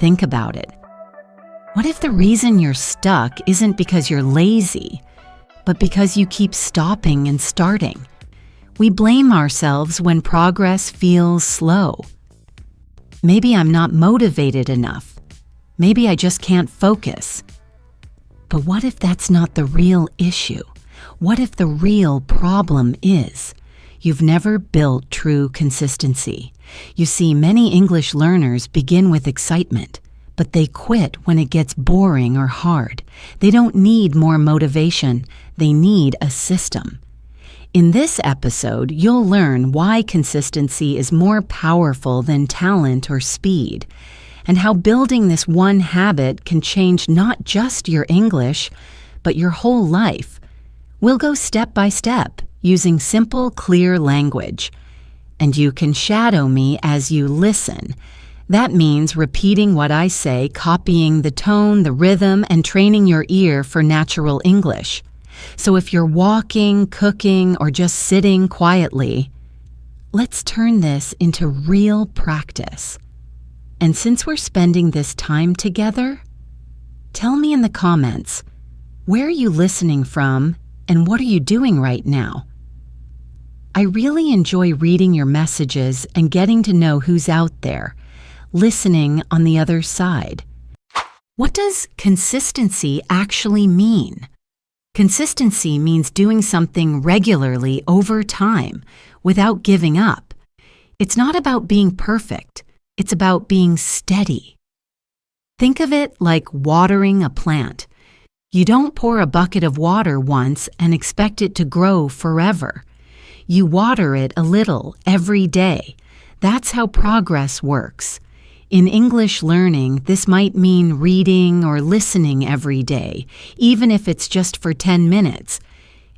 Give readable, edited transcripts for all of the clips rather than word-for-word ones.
think about it. What if the reason you're stuck isn't because you're lazy, but because you keep stopping and starting? We blame ourselves when progress feels slow. Maybe I'm not motivated enough. Maybe I just can't focus. But what if that's not the real issue? What if the real problem is you've never built true consistency? You see, many English learners begin with excitement, but they quit when it gets boring or hard. They don't need more motivation. They need a system. In this episode, you'll learn why consistency is more powerful than talent or speed, and how building this one habit can change not just your English, but your whole life. We'll go step by step, using simple, clear language. And you can shadow me as you listen. That means repeating what I say, copying the tone, the rhythm, and training your ear for natural English. So if you're walking, cooking, or just sitting quietly, let's turn this into real practice. And since we're spending this time together, tell me in the comments, where are you listening from and what are you doing right now? I really enjoy reading your messages and getting to know who's out there, listening on the other side. What does consistency actually mean? Consistency means doing something regularly over time without giving up. It's not about being perfect. It's about being steady. Think of it like watering a plant. You don't pour a bucket of water once and expect it to grow forever. You water it a little every day. That's how progress works. In English learning, this might mean reading or listening every day, even if it's just for 10 minutes.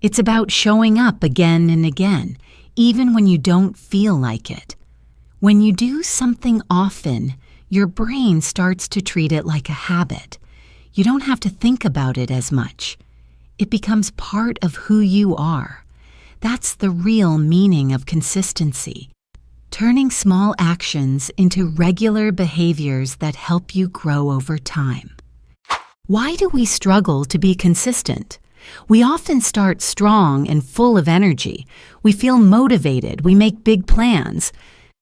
It's about showing up again and again, even when you don't feel like it. When you do something often, your brain starts to treat it like a habit. You don't have to think about it as much. It becomes part of who you are. That's the real meaning of consistency. Turning small actions into regular behaviors that help you grow over time. Why do we struggle to be consistent? We often start strong and full of energy. We feel motivated, we make big plans.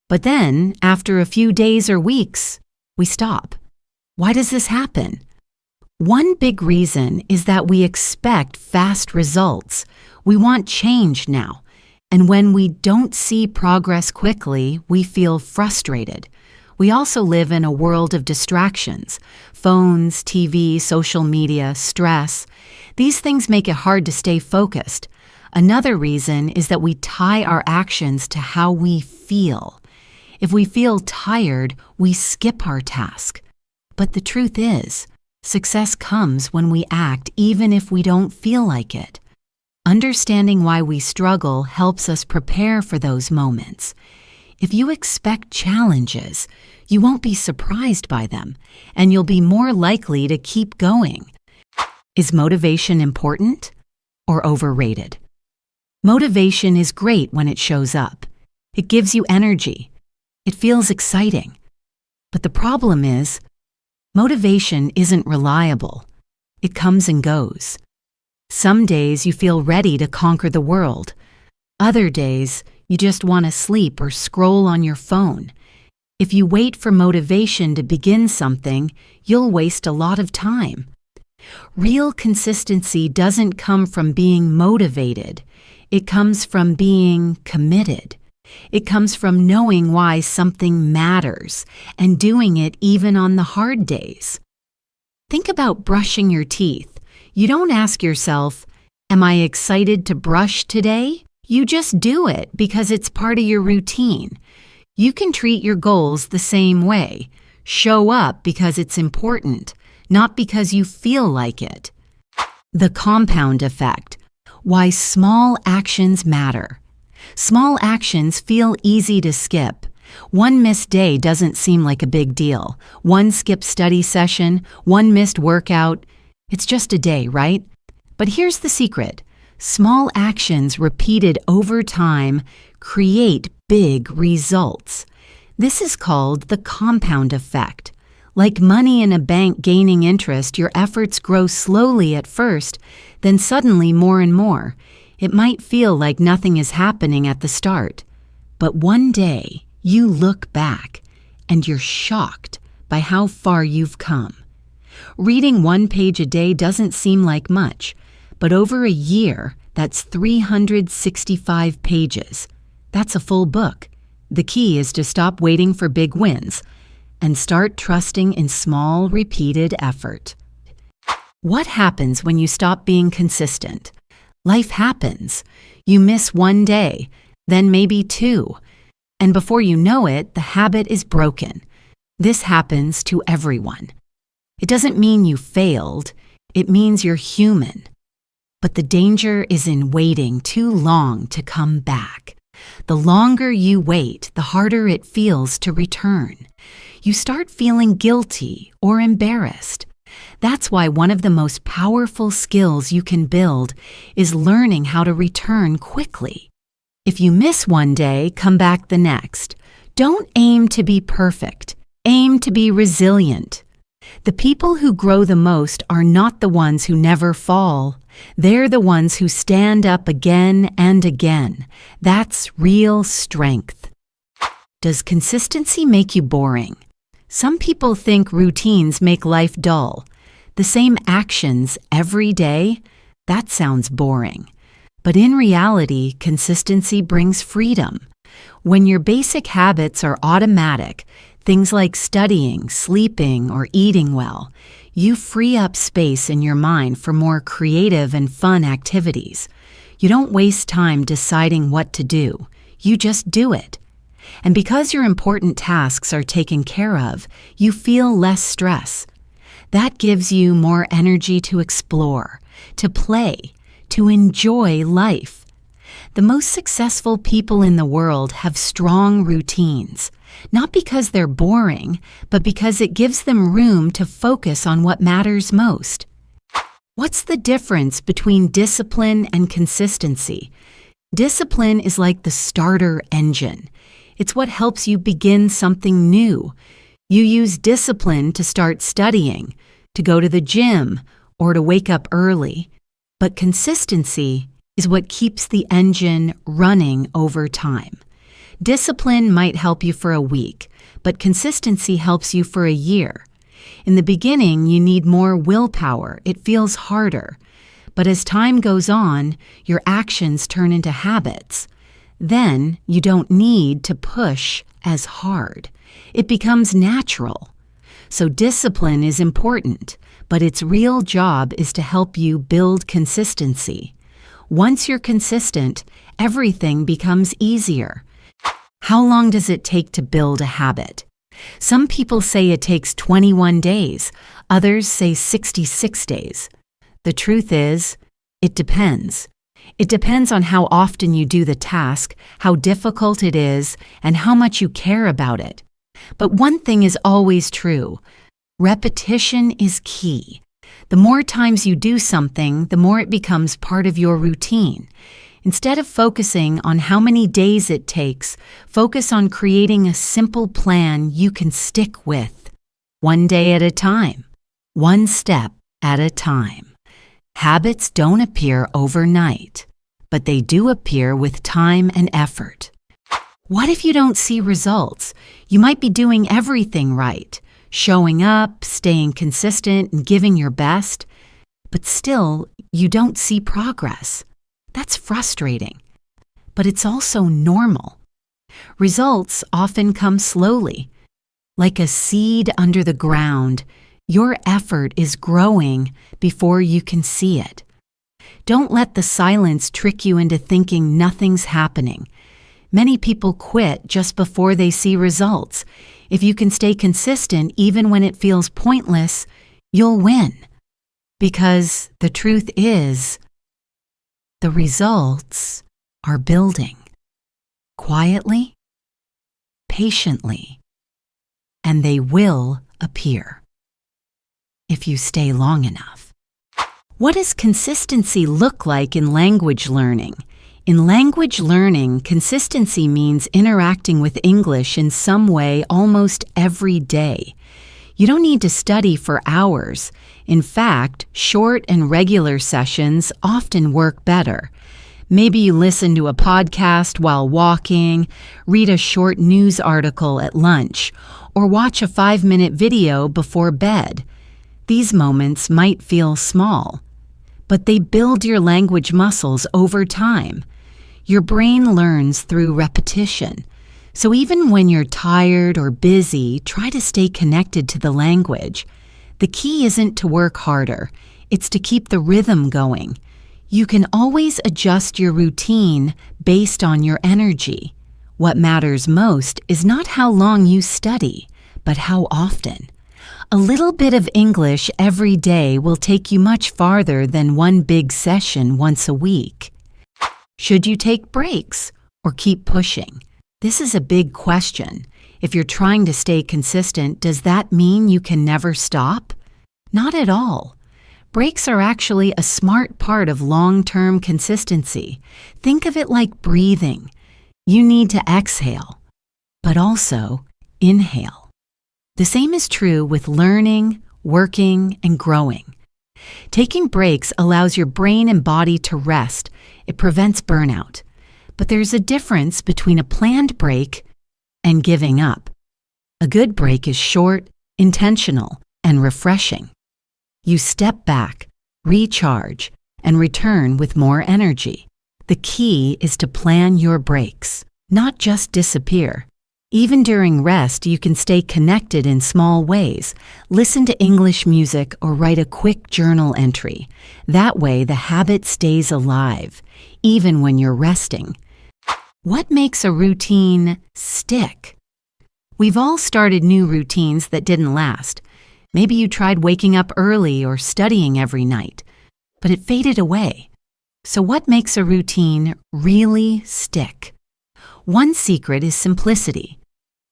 But then, after a few days or weeks, we stop. Why does this happen? One big reason is that we expect fast results. We want change now. And when we don't see progress quickly, we feel frustrated. We also live in a world of distractions. Phones, TV, social media, stress. These things make it hard to stay focused. Another reason is that we tie our actions to how we feel. If we feel tired, we skip our task. But the truth is, success comes when we act even if we don't feel like it. Understanding why we struggle helps us prepare for those moments. If you expect challenges, you won't be surprised by them, and you'll be more likely to keep going. Is motivation important or overrated? Motivation is great when it shows up. It gives you energy. It feels exciting. But the problem is, motivation isn't reliable. It comes and goes. Some days you feel ready to conquer the world. Other days, you just want to sleep or scroll on your phone. If you wait for motivation to begin something, you'll waste a lot of time. Real consistency doesn't come from being motivated. It comes from being committed. It comes from knowing why something matters and doing it even on the hard days. Think about brushing your teeth. You don't ask yourself, am I excited to brush today? You just do it because it's part of your routine. You can treat your goals the same way. Show up because it's important, not because you feel like it. The compound effect. Why small actions matter. Small actions feel easy to skip. One missed day doesn't seem like a big deal. One skipped study session, one missed workout. It's just a day, right? But here's the secret. Small actions repeated over time create big results. This is called the compound effect. Like money in a bank gaining interest, your efforts grow slowly at first, then suddenly more and more. It might feel like nothing is happening at the start. But one day, you look back, and you're shocked by how far you've come. Reading 1 page a day doesn't seem like much, but over a year, that's 365 pages. That's a full book. The key is to stop waiting for big wins and start trusting in small, repeated effort. What happens when you stop being consistent? Life happens. You miss 1 day, then maybe 2. And before you know it, the habit is broken. This happens to everyone. It doesn't mean you failed. It means you're human. But the danger is in waiting too long to come back. The longer you wait, the harder it feels to return. You start feeling guilty or embarrassed. That's why one of the most powerful skills you can build is learning how to return quickly. If you miss 1 day, come back the next. Don't aim to be perfect. Aim to be resilient. The people who grow the most are not the ones who never fall. They're the ones who stand up again and again. That's real strength. Does consistency make you boring? Some people think routines make life dull. The same actions every day? That sounds boring. But in reality, consistency brings freedom. When your basic habits are automatic, things like studying, sleeping, or eating well, you free up space in your mind for more creative and fun activities. You don't waste time deciding what to do. You just do it. And because your important tasks are taken care of, you feel less stress. That gives you more energy to explore, to play, to enjoy life. The most successful people in the world have strong routines, not because they're boring, but because it gives them room to focus on what matters most. What's the difference between discipline and consistency? Discipline is like the starter engine. It's what helps you begin something new. You use discipline to start studying, to go to the gym, or to wake up early. But consistency is what keeps the engine running over time. Discipline might help you for a week, but consistency helps you for a year. In the beginning, you need more willpower. It feels harder. But as time goes on, your actions turn into habits. Then you don't need to push as hard. It becomes natural. So discipline is important, but its real job is to help you build consistency. Once you're consistent, everything becomes easier. How long does it take to build a habit? Some people say it takes 21 days. Others say 66 days. The truth is, it depends. It depends on how often you do the task, how difficult it is, and how much you care about it. But one thing is always true. Repetition is key. The more times you do something, the more it becomes part of your routine. Instead of focusing on how many days it takes, focus on creating a simple plan you can stick with. 1 day at a time. 1 step at a time. Habits don't appear overnight, but they do appear with time and effort. What if you don't see results? You might be doing everything right, showing up, staying consistent, and giving your best, but still you don't see progress. That's frustrating, but it's also normal. Results often come slowly. Like a seed under the ground, your effort is growing before you can see it. Don't let the silence trick you into thinking nothing's happening. Many people quit just before they see results. If you can stay consistent even when it feels pointless, you'll win. Because the truth is, the results are building. Quietly, patiently, and they will appear. If you stay long enough. What does consistency look like in language learning? In language learning, consistency means interacting with English in some way almost every day. You don't need to study for hours. In fact, short and regular sessions often work better. Maybe you listen to a podcast while walking, read a short news article at lunch, or watch a 5-minute video before bed. These moments might feel small, but they build your language muscles over time. Your brain learns through repetition. So even when you're tired or busy, try to stay connected to the language. The key isn't to work harder, it's to keep the rhythm going. You can always adjust your routine based on your energy. What matters most is not how long you study, but how often. A little bit of English every day will take you much farther than one big session once a week. Should you take breaks or keep pushing? This is a big question. If you're trying to stay consistent, does that mean you can never stop? Not at all. Breaks are actually a smart part of long-term consistency. Think of it like breathing. You need to exhale, but also inhale. The same is true with learning, working, and growing. Taking breaks allows your brain and body to rest. It prevents burnout. But there's a difference between a planned break and giving up. A good break is short, intentional, and refreshing. You step back, recharge, and return with more energy. The key is to plan your breaks, not just disappear. Even during rest, you can stay connected in small ways. Listen to English music or write a quick journal entry. That way, the habit stays alive, even when you're resting. What makes a routine stick? We've all started new routines that didn't last. Maybe you tried waking up early or studying every night, but it faded away. So what makes a routine really stick? One secret is simplicity.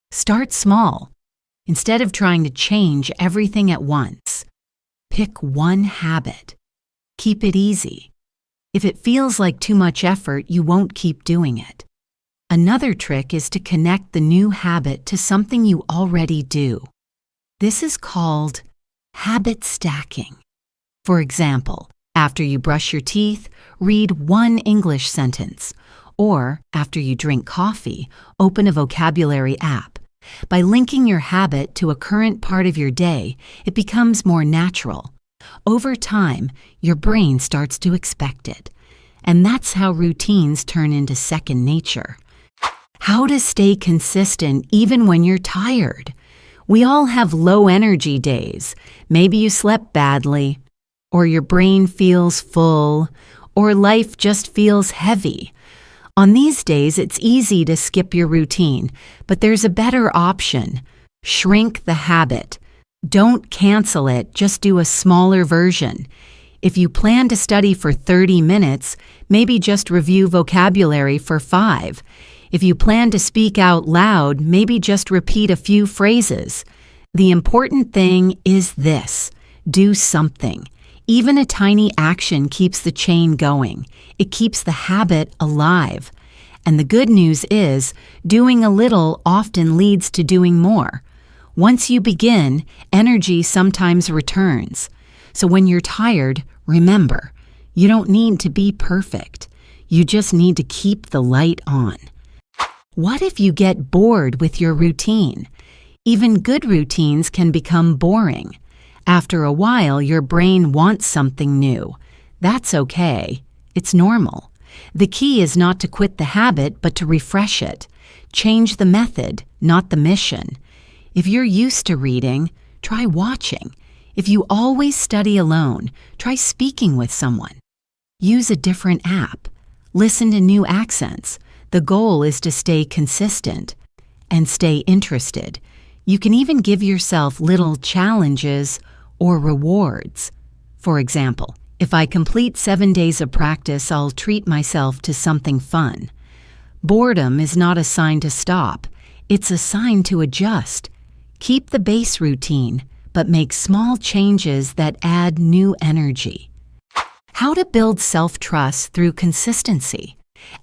Start small. Instead of trying to change everything at once, pick one habit. Keep it easy. If it feels like too much effort, you won't keep doing it. Another trick is to connect the new habit to something you already do. This is called habit stacking. For example, after you brush your teeth, read one English sentence. Or, after you drink coffee, open a vocabulary app. By linking your habit to a current part of your day, it becomes more natural. Over time, your brain starts to expect it. And that's how routines turn into second nature. How to stay consistent even when you're tired. We all have low energy days. Maybe you slept badly, or your brain feels full, or life just feels heavy. On these days, it's easy to skip your routine, but there's a better option. Shrink the habit. Don't cancel it, just do a smaller version. If you plan to study for 30 minutes, maybe just review vocabulary for 5. If you plan to speak out loud, maybe just repeat a few phrases. The important thing is this: do something. Even a tiny action keeps the chain going. It keeps the habit alive. And the good news is, doing a little often leads to doing more. Once you begin, energy sometimes returns. So when you're tired, remember, you don't need to be perfect. You just need to keep the light on. What if you get bored with your routine? Even good routines can become boring. After a while, your brain wants something new. That's okay. It's normal. The key is not to quit the habit, but to refresh it. Change the method, not the mission. If you're used to reading, try watching. If you always study alone, try speaking with someone. Use a different app. Listen to new accents. The goal is to stay consistent and stay interested. You can even give yourself little challenges or rewards. For example, if I complete 7 days of practice, I'll treat myself to something fun. Boredom is not a sign to stop. It's a sign to adjust. Keep the base routine, but make small changes that add new energy. How to build self-trust through consistency.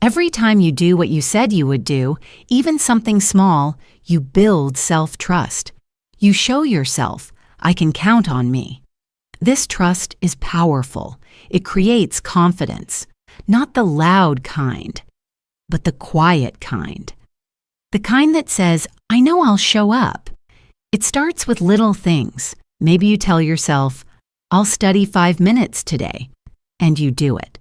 Every time you do what you said you would do, even something small, you build self-trust. You show yourself, I can count on me. This trust is powerful. It creates confidence, not the loud kind, but the quiet kind. The kind that says, I know I'll show up. It starts with little things. Maybe you tell yourself, I'll study 5 minutes today, and you do it.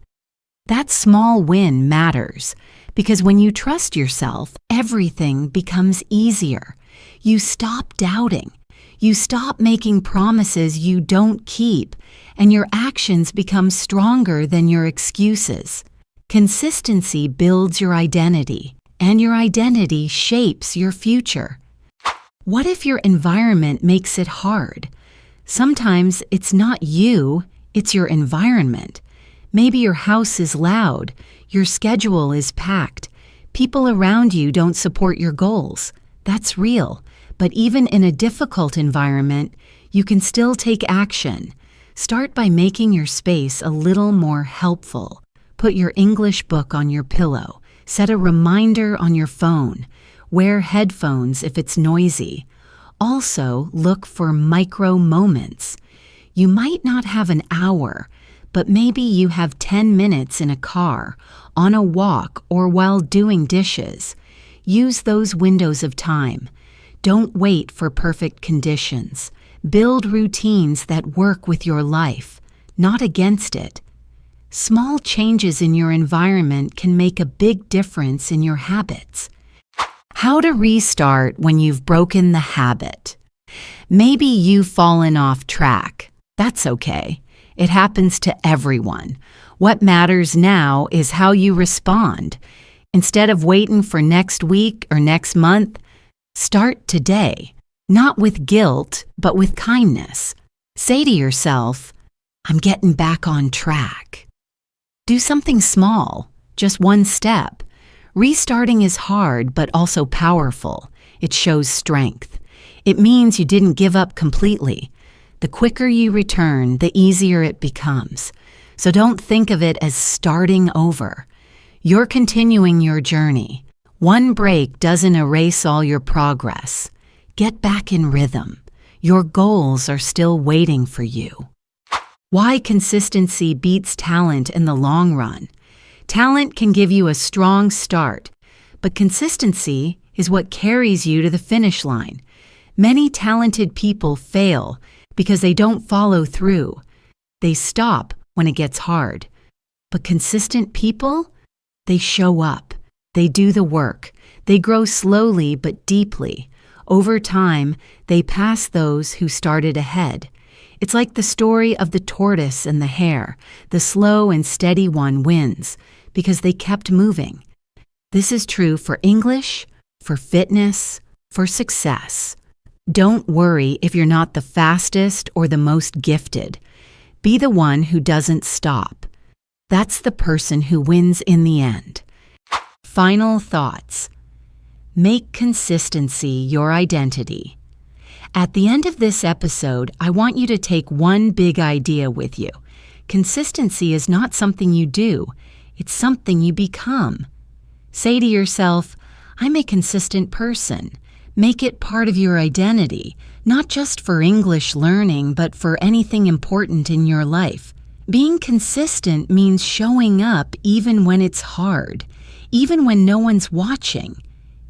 That small win matters because when you trust yourself, everything becomes easier. You stop doubting. You stop making promises you don't keep, and your actions become stronger than your excuses. Consistency builds your identity, and your identity shapes your future. What if your environment makes it hard? Sometimes it's not you, it's your environment. Maybe your house is loud, your schedule is packed, people around you don't support your goals. That's real. But even in a difficult environment, you can still take action. Start by making your space a little more helpful. Put your English book on your pillow. Set a reminder on your phone. Wear headphones if it's noisy. Also, look for micro moments. You might not have an hour, but maybe you have 10 minutes in a car, on a walk, or while doing dishes. Use those windows of time. Don't wait for perfect conditions. Build routines that work with your life, not against it. Small changes in your environment can make a big difference in your habits. How to restart when you've broken the habit. Maybe you've fallen off track. That's okay. It happens to everyone. What matters now is how you respond. Instead of waiting for next week or next month, start today, not with guilt, but with kindness. Say to yourself, I'm getting back on track. Do something small, just one step. Restarting is hard, but also powerful. It shows strength. It means you didn't give up completely. The quicker you return, the easier it becomes. So don't think of it as starting over. You're continuing your journey. One break doesn't erase all your progress. Get back in rhythm. Your goals are still waiting for you. Why consistency beats talent in the long run. Talent can give you a strong start, but consistency is what carries you to the finish line. Many talented people fail because they don't follow through. They stop when it gets hard. But consistent people, they show up. They do the work. They grow slowly but deeply. Over time, they pass those who started ahead. It's like the story of the tortoise and the hare. The slow and steady one wins because they kept moving. This is true for English, for fitness, for success. Don't worry if you're not the fastest or the most gifted. Be the one who doesn't stop. That's the person who wins in the end. Final thoughts. Make consistency your identity. At the end of this episode, I want you to take one big idea with you. Consistency is not something you do, it's something you become. Say to yourself, I'm a consistent person. Make it part of your identity, not just for English learning, but for anything important in your life. Being consistent means showing up even when it's hard, even when no one's watching,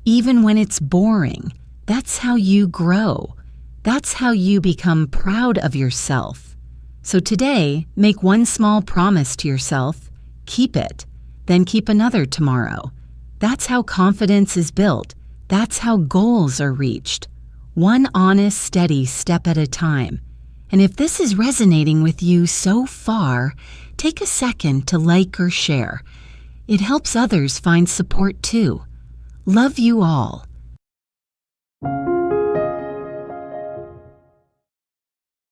even when it's boring. That's how you grow. That's how you become proud of yourself. So today, make one small promise to yourself, keep it, then keep another tomorrow. That's how confidence is built. That's how goals are reached. One honest, steady step at a time. And if this is resonating with you so far, take a second to like or share. It helps others find support too. Love you all.